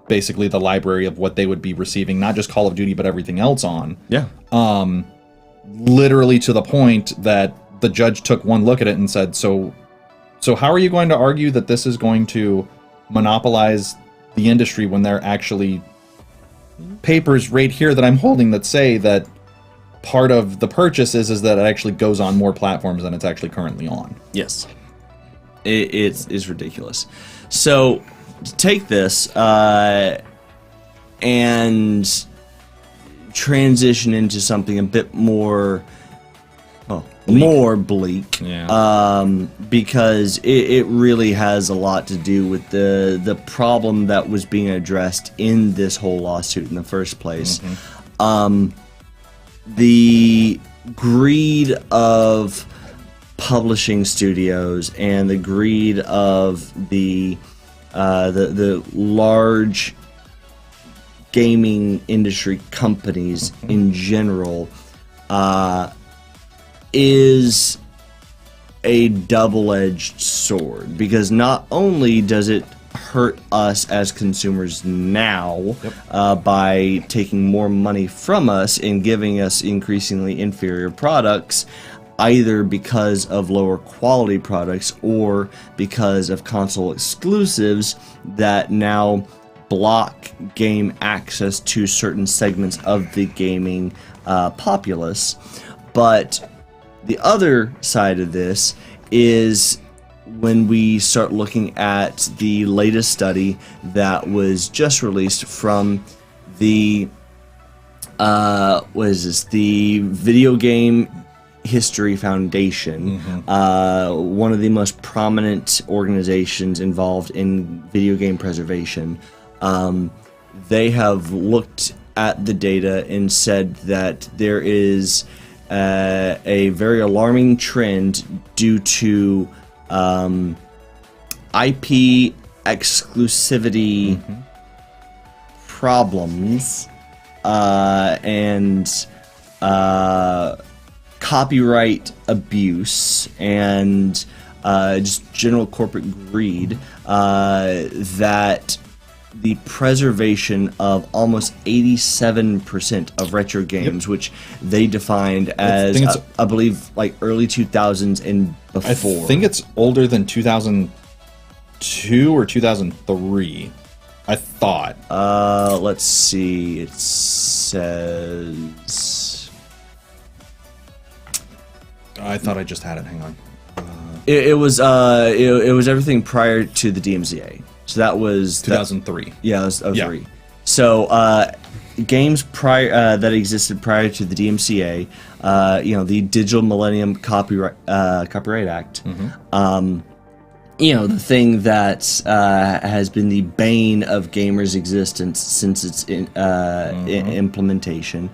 basically the library of what they would be receiving, not just Call of Duty, but everything else on. Yeah. Literally to the point that the judge took one look at it and said, so how are you going to argue that this is going to monopolize the industry when there are actually papers right here that I'm holding that say that part of the purchase is that it actually goes on more platforms than it's actually currently on? Yes. It's ridiculous. So take this and transition into something a bit more bleak, because it really has a lot to do with the problem that was being addressed in this whole lawsuit in the first place. The greed of publishing studios and the greed of the large gaming industry companies in general is a double-edged sword, because not only does it hurt us as consumers now by taking more money from us and giving us increasingly inferior products, either because of lower quality products or because of console exclusives that now block game access to certain segments of the gaming populace. But the other side of this is when we start looking at the latest study that was just released from the the Video Game History Foundation, one of the most prominent organizations involved in video game preservation. They have looked at the data and said that there is a very alarming trend due to IP exclusivity problems and copyright abuse and just general corporate greed, that the preservation of almost 87% of retro games, which they defined as, I believe, like early 2000s and before. I think it's older than 2002 or 2003, I thought. Let's see. It says... I thought I just had it. Hang on. It was everything prior to the DMCA. So that was 2003. Yeah, that was 03. So games prior that existed prior to the DMCA, the Digital Millennium Copyright Act, the thing that has been the bane of gamers' existence since its implementation.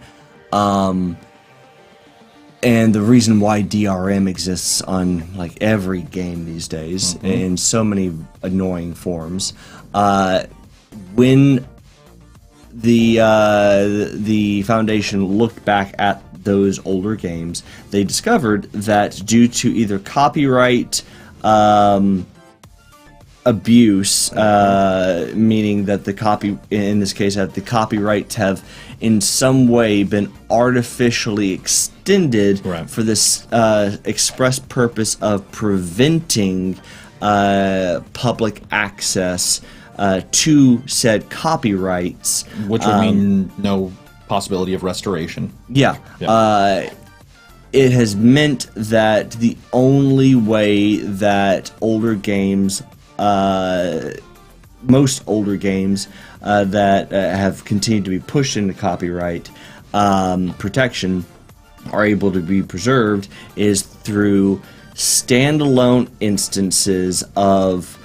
And the reason why DRM exists on like every game these days in so many annoying forms. When the Foundation looked back at those older games, they discovered that due to either copyright abuse, meaning that in this case, that the copyrights have in some way been artificially extended for this express purpose of preventing public access to said copyrights, which would mean no possibility of restoration. Yeah. It has meant that the only way that older games, most older games that have continued to be pushed into copyright protection are able to be preserved is through standalone instances of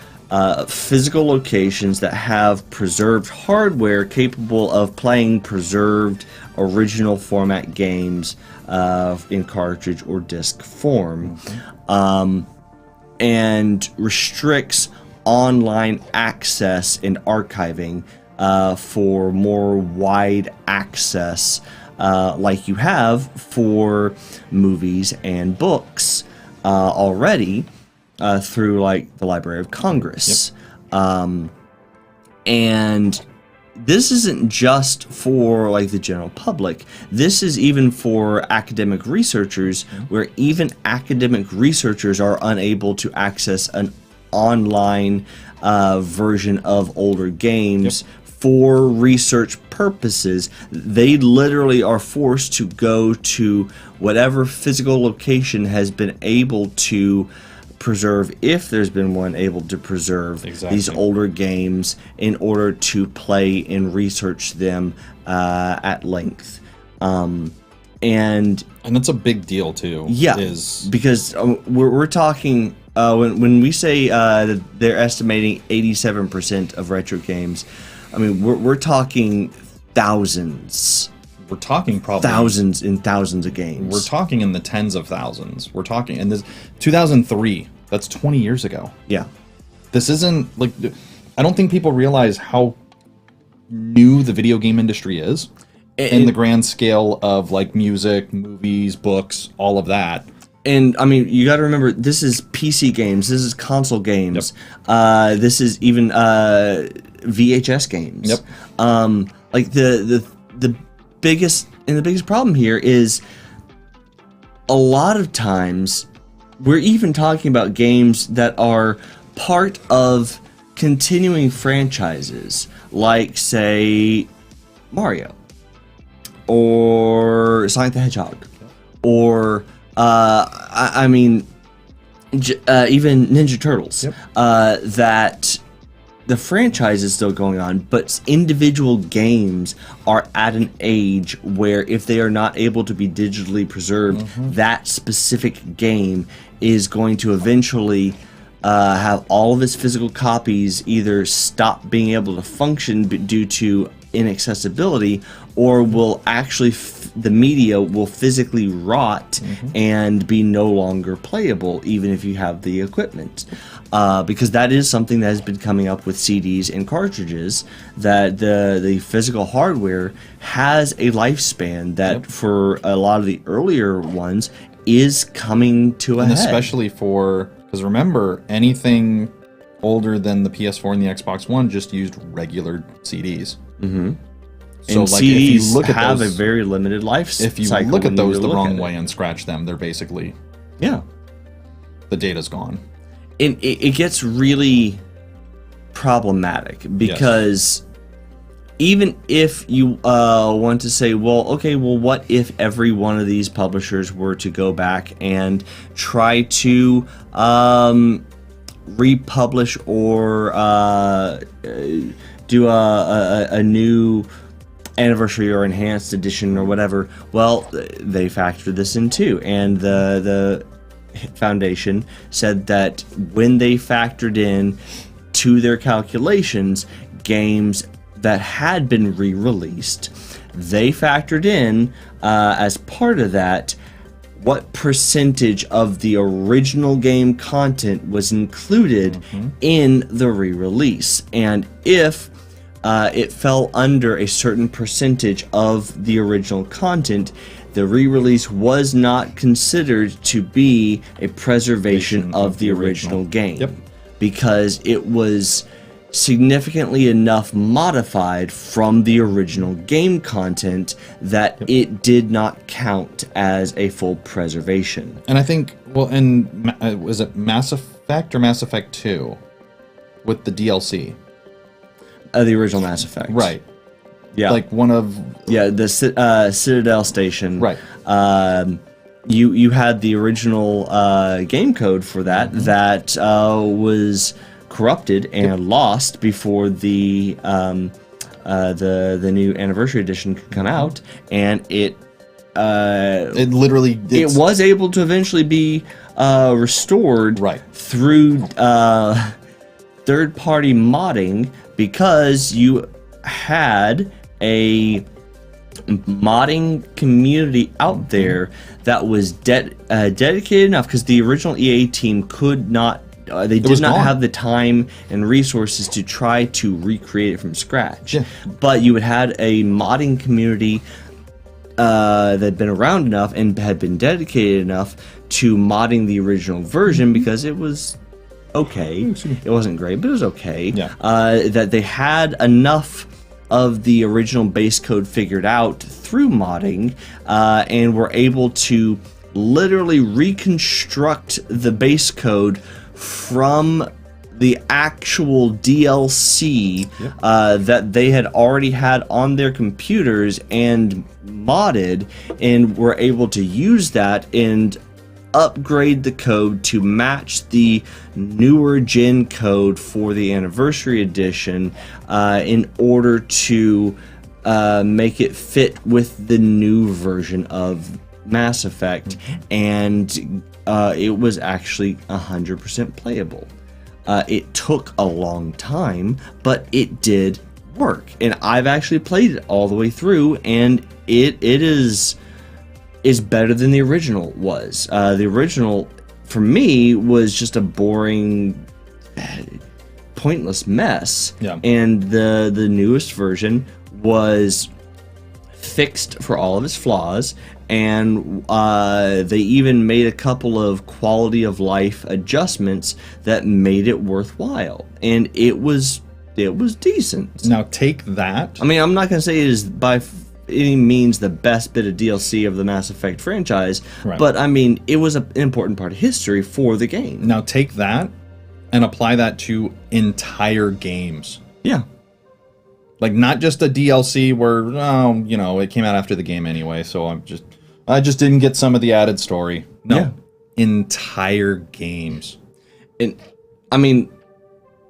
physical locations that have preserved hardware capable of playing preserved original format games in cartridge or disc form, and restricts online access and archiving for more wide access, like you have for movies and books already through like the Library of Congress. And this isn't just for like the general public. This is even for academic researchers, where even academic researchers are unable to access an online version of older games for research purposes. They literally are forced to go to whatever physical location has been able to preserve, if there's been one able to preserve these older games, in order to play and research them at length. And that's a big deal too. Yeah, because we're talking when we say that they're estimating 87% of retro games. I mean, we're talking thousands. We're talking probably thousands and thousands of games. We're talking in the tens of thousands. We're talking in this 2003. That's 20 years ago. Yeah. This isn't like, I don't think people realize how new the video game industry is in the grand scale of like music, movies, books, all of that. And I mean, you got to remember, this is PC games. This is console games. This is even VHS games. Like the biggest problem here is a lot of times we're even talking about games that are part of continuing franchises, like say Mario or Sonic the Hedgehog, or I mean even Ninja Turtles. That the franchise is still going on, but individual games are at an age where if they are not able to be digitally preserved, that specific game is going to eventually have all of its physical copies either stop being able to function due to inaccessibility, or will actually the media will physically rot and be no longer playable, even if you have the equipment. Because that is something that has been coming up with CDs and cartridges, that the physical hardware has a lifespan that for a lot of the earlier ones is coming to a head. Especially because remember, anything older than the PS4 and the Xbox One just used regular CDs. So and like, CDs if you look at have those, a very limited life cycle. If you look at those the wrong way and scratch them, they're basically... the data's gone. And it gets really problematic, because even if you want to say, well, okay, well, what if every one of these publishers were to go back and try to republish or do a new anniversary or enhanced edition or whatever? Well, they factor this in too, and the Foundation said that when they factored in to their calculations games that had been re-released, they factored in as part of that what percentage of the original game content was included in the re-release. And if it fell under a certain percentage of the original content, the re-release was not considered to be a preservation of the original game. Yep. Because it was significantly enough modified from the original game content that it did not count as a full preservation. And I think, well, and was it Mass Effect or Mass Effect 2 with the DLC? The original Mass Effect. Right. Yeah. Like one of... Yeah, the Citadel Station. Right. You had the original game code for that that was corrupted and lost before the new anniversary edition could come out, and it literally it was able to eventually be restored through third-party modding, because you had a modding community out there that was dedicated enough, because the original EA team could not they did not have the time and resources to try to recreate it from scratch. Yeah. But you had a modding community that had been around enough and had been dedicated enough to modding the original version, because it was okay. It wasn't great, but it was okay. Yeah. That they had enough of the original base code figured out through modding, and were able to literally reconstruct the base code from the actual DLC that they had already had on their computers and modded, and were able to use that and upgrade the code to match the newer gen code for the anniversary edition, in order to make it fit with the new version of Mass Effect, and it was actually 100% playable. It took a long time, but it did work, and I've actually played it all the way through, and it is better than the original was. The original, for me, was just a boring, pointless mess. Yeah. And the newest version was fixed for all of its flaws, and they even made a couple of quality of life adjustments that made it worthwhile, and it was decent. Now take that. I mean, I'm not gonna say it is by any means the best bit of DLC of the Mass Effect franchise, but I mean, it was an important part of history for the game. Now take that and apply that to entire games. Yeah. Like, not just a DLC where, it came out after the game anyway, so I just didn't get some of the added story. No. Yeah. Entire games. And I mean,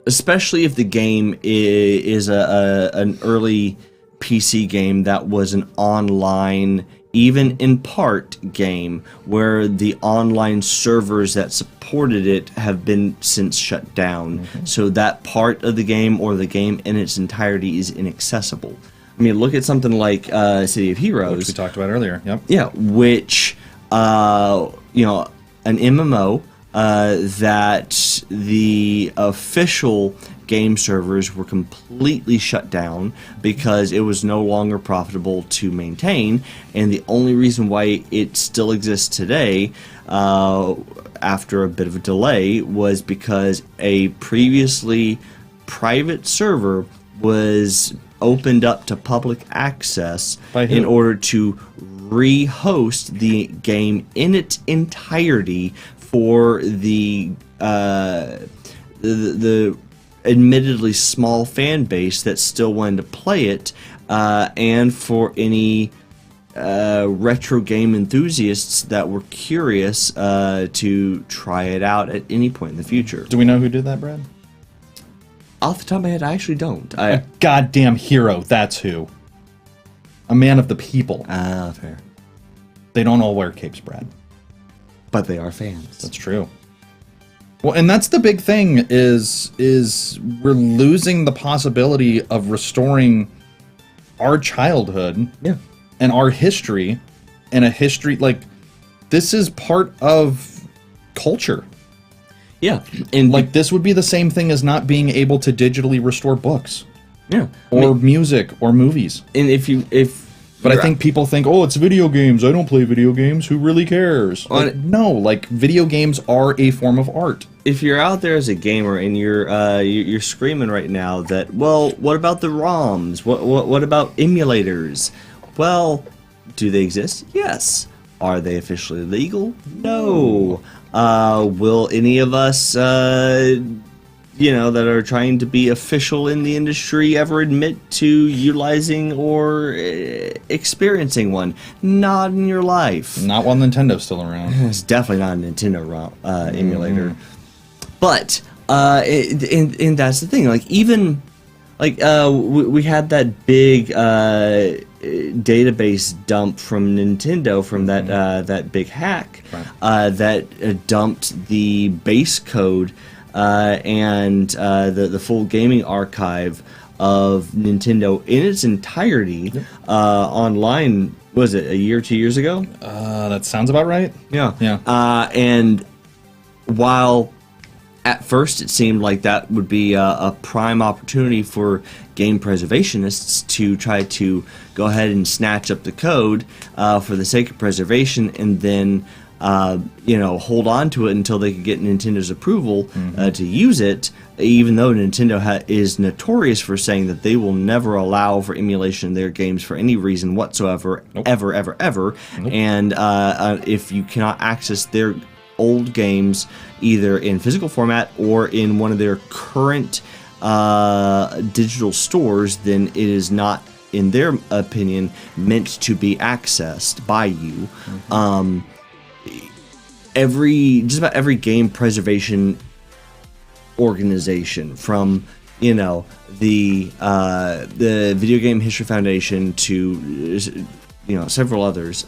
especially if the game is an early PC game that was an online, even in part, game where the online servers that supported it have been since shut down. So that part of the game, or the game in its entirety, is inaccessible. I mean, look at something like City of Heroes, which we talked about earlier. Yep. Yeah, which an MMO that the official game servers were completely shut down because it was no longer profitable to maintain, and the only reason why it still exists today, after a bit of a delay, was because a previously private server was opened up to public access in order to re-host the game in its entirety for the admittedly small fan base that still wanted to play it, and for any retro game enthusiasts that were curious to try it out at any point in the future. Do we know who did that, Brad? Off the top of my head, I actually don't. A goddamn hero, that's who. A man of the people. Fair. They don't all wear capes, Brad. but they are fans. That's true. Well, and that's the big thing is we're losing the possibility of restoring our childhood and our history, and a history like this is part of culture. Yeah, and like this would be the same thing as not being able to digitally restore books. Yeah, or music or movies. And but I think people think, oh, it's video games. I don't play video games. Who really cares? Like, no, like video games are a form of art. If you're out there as a gamer and you're screaming right now that, well, what about the ROMs? What about emulators? Well, do they exist? Yes. Are they officially legal? No. Will any of us, that are trying to be official in the industry ever admit to utilizing or experiencing one? Not in your life. Not while Nintendo's still around. It's definitely not a Nintendo ROM emulator. But, and that's the thing, like, even, like, we had that big database dump from Nintendo from that big hack that dumped the base code and the full gaming archive of Nintendo in its entirety online. Was it a year, 2 years ago? That sounds about right. Yeah. And while at first it seemed like that would be a prime opportunity for game preservationists to try to go ahead and snatch up the code for the sake of preservation, and then hold on to it until they could get Nintendo's approval to use it, even though Nintendo is notorious for saying that they will never allow for emulation in their games for any reason whatsoever, ever. Nope. And if you cannot access their old games either in physical format or in one of their current digital stores, then it is not, in their opinion, meant to be accessed by you. Just about every game preservation organization, from the Video Game History Foundation to several others,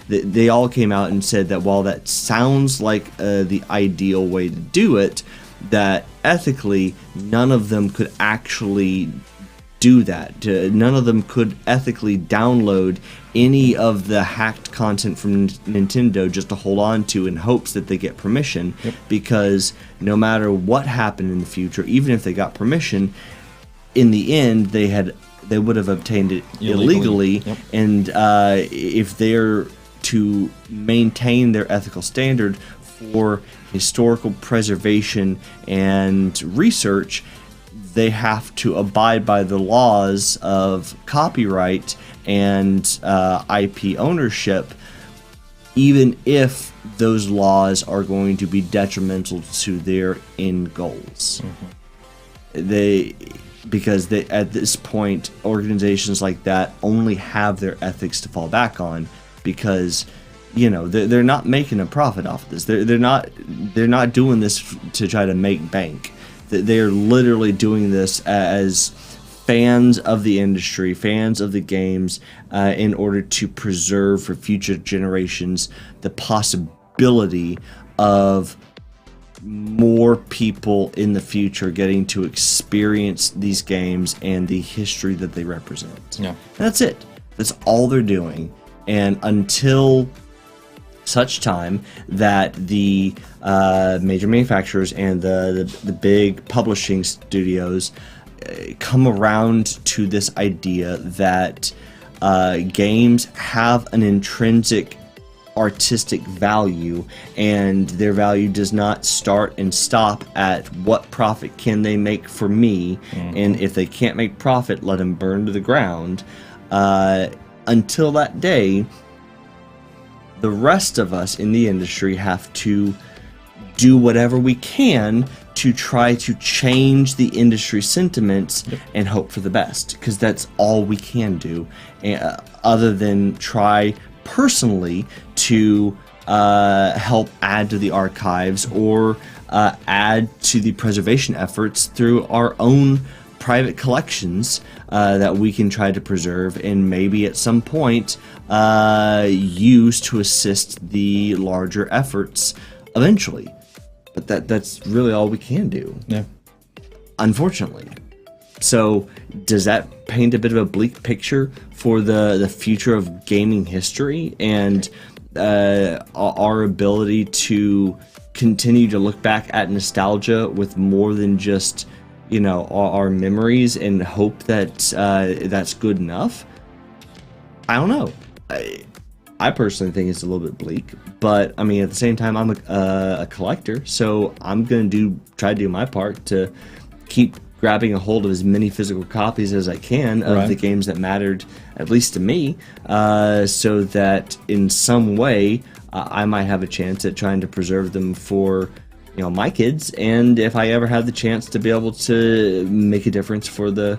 they all came out and said that while that sounds like the ideal way to do it, that ethically none of them could actually do that. None of them could ethically download any of the hacked content from Nintendo just to hold on to in hopes that they get permission, because no matter what happened in the future, even if they got permission, in the end they would have obtained it illegally. And if they're to maintain their ethical standard for historical preservation and research, they have to abide by the laws of copyright and IP ownership, even if those laws are going to be detrimental to their end goals. Because at this point, organizations like that only have their ethics to fall back on, because they're not making a profit off of this. They're not doing this to try to make bank. They're literally doing this as fans of the industry, fans of the games, in order to preserve for future generations the possibility of more people in the future getting to experience these games and the history that they represent. And that's it. That's all they're doing. And until such time that the major manufacturers and the big publishing studios come around to this idea that games have an intrinsic artistic value, and their value does not start and stop at what profit can they make for me, and if they can't make profit, let them burn to the ground. Until that day, the rest of us in the industry have to do whatever we can to try to change the industry sentiments and hope for the best, because that's all we can do, other than try personally to help add to the archives or add to the preservation efforts through our own private collections that we can try to preserve and maybe at some point use to assist the larger efforts eventually. But that's really all we can do. Yeah. Unfortunately. So does that paint a bit of a bleak picture for the future of gaming history and our ability to continue to look back at nostalgia with more than just, you know, our memories and hope that that's good enough? I don't know. I personally think it's a little bit bleak, but I mean, at the same time, I'm a collector, so I'm gonna try to do my part to keep grabbing a hold of as many physical copies as I can of the games that mattered, at least to me, so that in some way I might have a chance at trying to preserve them for, you know, my kids, and if I ever have the chance to be able to make a difference for the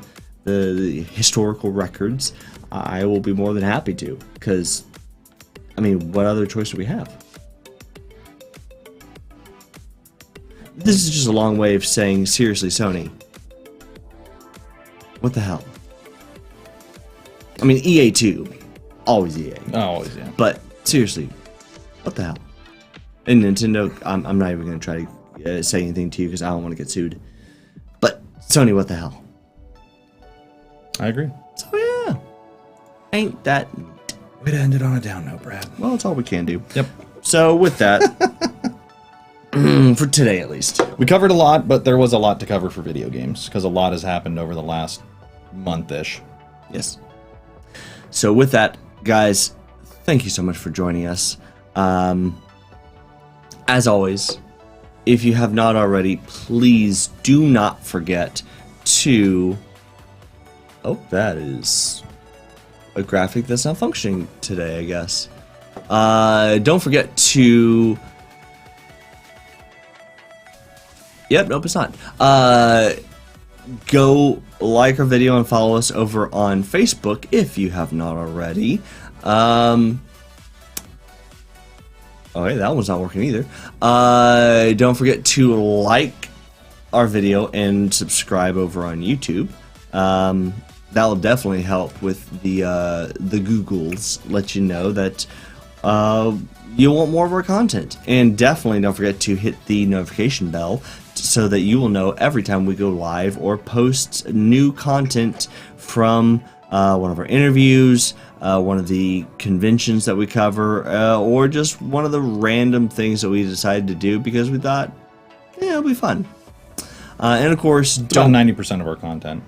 historical records, I will be more than happy to, because, I mean, what other choice do we have? This is just a long way of saying, seriously, Sony, what the hell? I mean, EA too. Always EA. Oh, always, yeah. But seriously, what the hell? And Nintendo, I'm not even going to try to say anything to you because I don't want to get sued. But Sony, what the hell? I agree. So yeah, ain't that neat? Way to end it on a down note, Brad. Well, that's all we can do. Yep. So with that, for today at least. We covered a lot, but there was a lot to cover for video games because a lot has happened over the last month-ish. Yes. So with that, guys, thank you so much for joining us. As always, if you have not already, please do not forget to... Oh, that is a graphic that's not functioning today, I guess. Don't forget to... Yep, nope, it's not. Go like our video and follow us over on Facebook if you have not already. Okay, that one's not working either. Don't forget to like our video and subscribe over on YouTube. That will definitely help with the Googles, let you know that you want more of our content. And definitely don't forget to hit the notification bell so that you will know every time we go live or post new content from one of our interviews, one of the conventions that we cover, or just one of the random things that we decided to do because we thought, yeah, it'll be fun. And of course, About 90% of our content.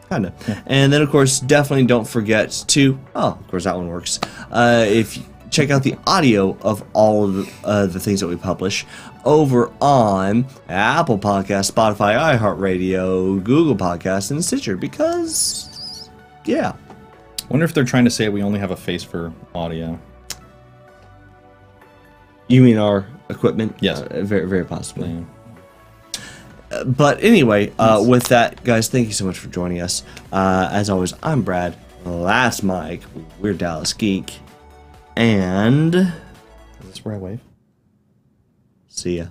Kind of. Yeah. And then, of course, definitely don't forget to... Oh, of course, that one works. If you check out the audio of all of the things that we publish over on Apple Podcasts, Spotify, iHeartRadio, Google Podcasts, and Stitcher, because, yeah. Wonder if they're trying to say we only have a face for audio. You mean our equipment? Yes. Very, very possibly. Yeah. But anyway, with that, guys, thank you so much for joining us. As always, I'm Brad. That's Mike. We're Dallas Geek. And... Is this where I wave? See ya.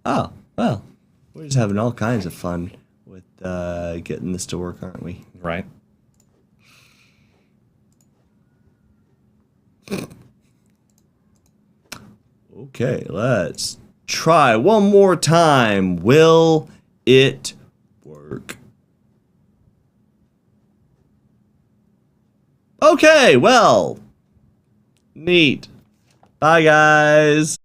Oh, well. We're just having all kinds of fun with getting this to work, aren't we? Right. Okay, let's try one more time. Will it work? Okay, well, neat. Bye, guys.